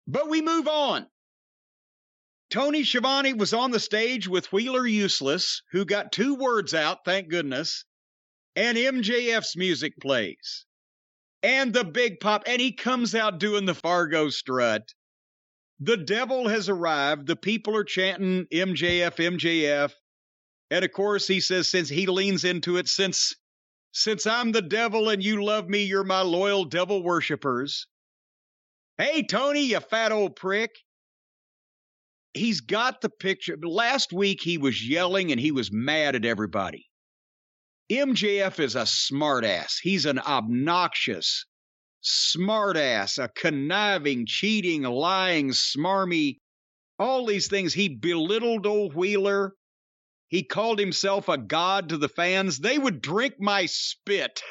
But we move on. Tony Schiavone was on the stage with Wheeler Useless, who got 2 words out, thank goodness, and MJF's music plays. And the big pop, and he comes out doing the Fargo strut. The devil has arrived. The people are chanting MJF, MJF. And of course, he says, since he leans into it, since I'm the devil and you love me, you're my loyal devil worshipers. Hey, Tony, you fat old prick. He's got the picture. Last week, he was yelling and he was mad at everybody. MJF is a smartass. He's an obnoxious smartass, a conniving, cheating, lying, smarmy, all these things. He belittled old Wheeler. He called himself a god to the fans. They would drink my spit.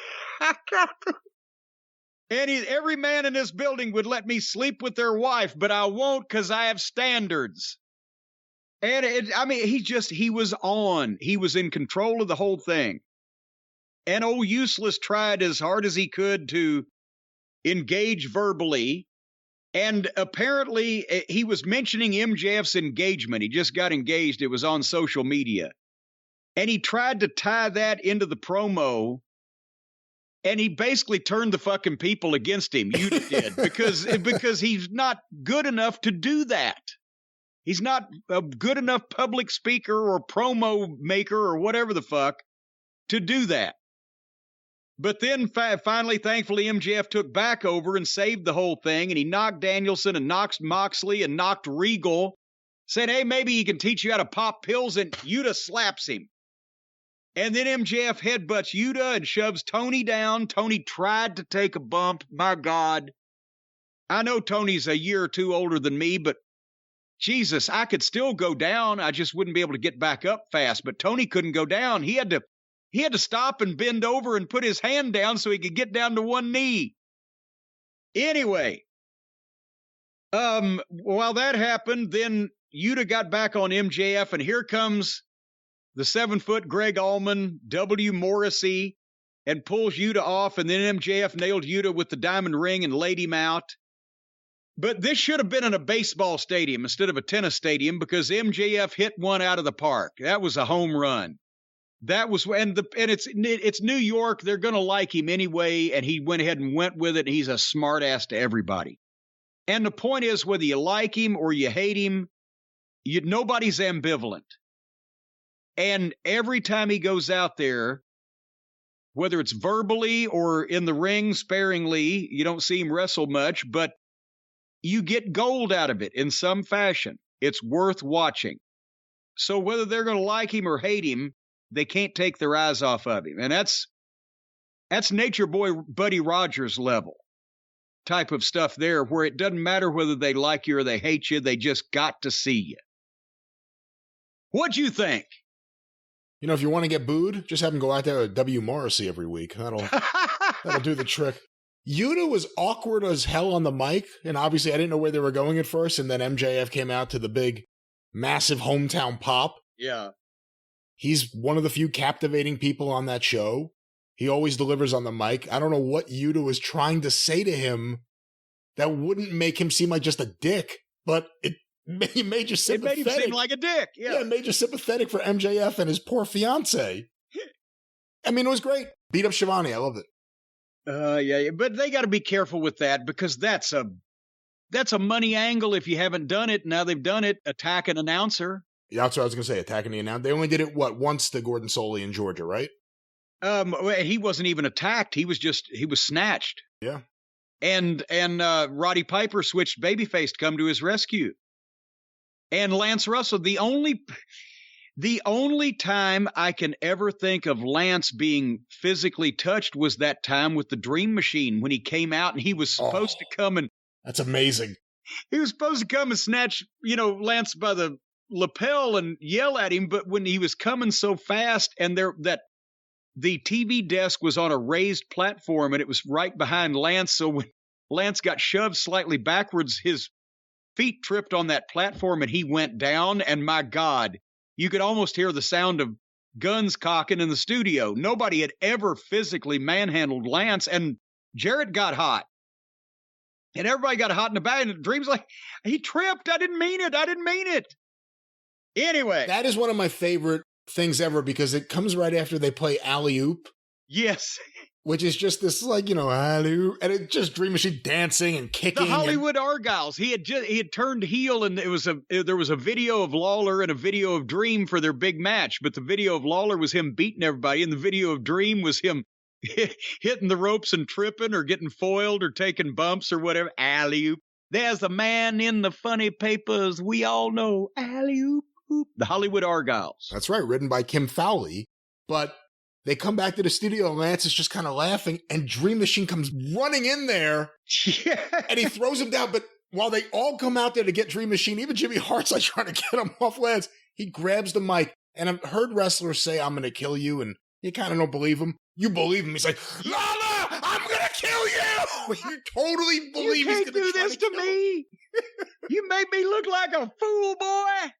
And every man in this building would let me sleep with their wife, but I won't because I have standards. And he was on. He was in control of the whole thing. And old Useless tried as hard as he could to engage verbally. And apparently he was mentioning MJF's engagement. He just got engaged. It was on social media. And he tried to tie that into the promo. And he basically turned the fucking people against him. Yuta did, because he's not good enough to do that. He's not a good enough public speaker or promo maker or whatever the fuck to do that. But then finally, thankfully, MJF took back over and saved the whole thing. And he knocked Danielson and knocked Moxley and knocked Regal. Said, hey, maybe he can teach you how to pop pills. And Yuta slaps him. And then MJF headbutts Yuta and shoves Tony down. Tony tried to take a bump. My God. I know Tony's a year or 2 older than me, but Jesus, I could still go down. I just wouldn't be able to get back up fast. But Tony couldn't go down. He had to stop and bend over and put his hand down so he could get down to one knee. Anyway, while that happened, then Yuta got back on MJF, and here comes the 7-foot Greg Allman, W. Morrissey, and pulls Yuta off, and then MJF nailed Yuta with the diamond ring and laid him out. But this should have been in a baseball stadium instead of a tennis stadium, because MJF hit one out of the park. That was a home run. That was, and it's New York. They're going to like him anyway, and he went ahead and went with it. He's a smart ass to everybody. And the point is, whether you like him or you hate him, nobody's ambivalent. And every time he goes out there, whether it's verbally or in the ring sparingly, you don't see him wrestle much, but you get gold out of it in some fashion. It's worth watching. So whether they're going to like him or hate him, they can't take their eyes off of him. And that's Nature Boy Buddy Rogers level type of stuff there, where it doesn't matter whether they like you or they hate you. They just got to see you. What'd you think? You know, if you want to get booed, just have him go out there with W. Morrissey every week. That'll do the trick. Yuta was awkward as hell on the mic, and obviously I didn't know where they were going at first, and then MJF came out to the big, massive hometown pop. Yeah. He's one of the few captivating people on that show. He always delivers on the mic. I don't know what Yuta was trying to say to him that wouldn't make him seem like just a dick, but it made you sympathetic. It made him seem like a dick. Yeah, it made you sympathetic for MJF and his poor fiance. I mean, it was great. Beat up Schiavone. I loved it. Yeah, but they got to be careful with that, because that's a money angle if you haven't done it. Now they've done it. Attack an announcer. Yeah, that's what I was going to say. Attacking the announcer. They only did it, once to Gordon Soley in Georgia, right? He wasn't even attacked. He was snatched. Yeah. And Roddy Piper switched babyface to come to his rescue. And Lance Russell, the only time I can ever think of Lance being physically touched was that time with the Dream Machine, when he came out and he was supposed to come and... That's amazing. He was supposed to come and snatch, Lance by the lapel and yell at him, but when he was coming so fast, and the TV desk was on a raised platform and it was right behind Lance, so when Lance got shoved slightly backwards, his feet tripped on that platform and he went down, and my God, you could almost hear the sound of guns cocking in the studio. Nobody had ever physically manhandled Lance, and Jarrett got hot. And everybody got hot in the back, and Dream's like, he tripped. I didn't mean it. Anyway. That is one of my favorite things ever because it comes right after they play Alley-Oop. Yes. Which is just this, like, alley-oop. And it's just Dream Machine dancing and kicking. The Hollywood Argyles. He had turned heel, and there was a video of Lawler and a video of Dream for their big match. But the video of Lawler was him beating everybody, and the video of Dream was him hitting the ropes and tripping or getting foiled or taking bumps or whatever. Alley-oop. There's a man in the funny papers we all know. Alley-oop. The Hollywood Argyles. That's right, written by Kim Fowley. But they come back to the studio, and Lance is just kind of laughing, and Dream Machine comes running in there, and he throws him down. But while they all come out there to get Dream Machine, even Jimmy Hart's like trying to get him off Lance, he grabs the mic. And I've heard wrestlers say, I'm going to kill you, and you kind of don't believe him. You believe him. He's like, Lala, I'm going to kill you! You totally believe he's going to do this to me. You made me look like a fool, boy.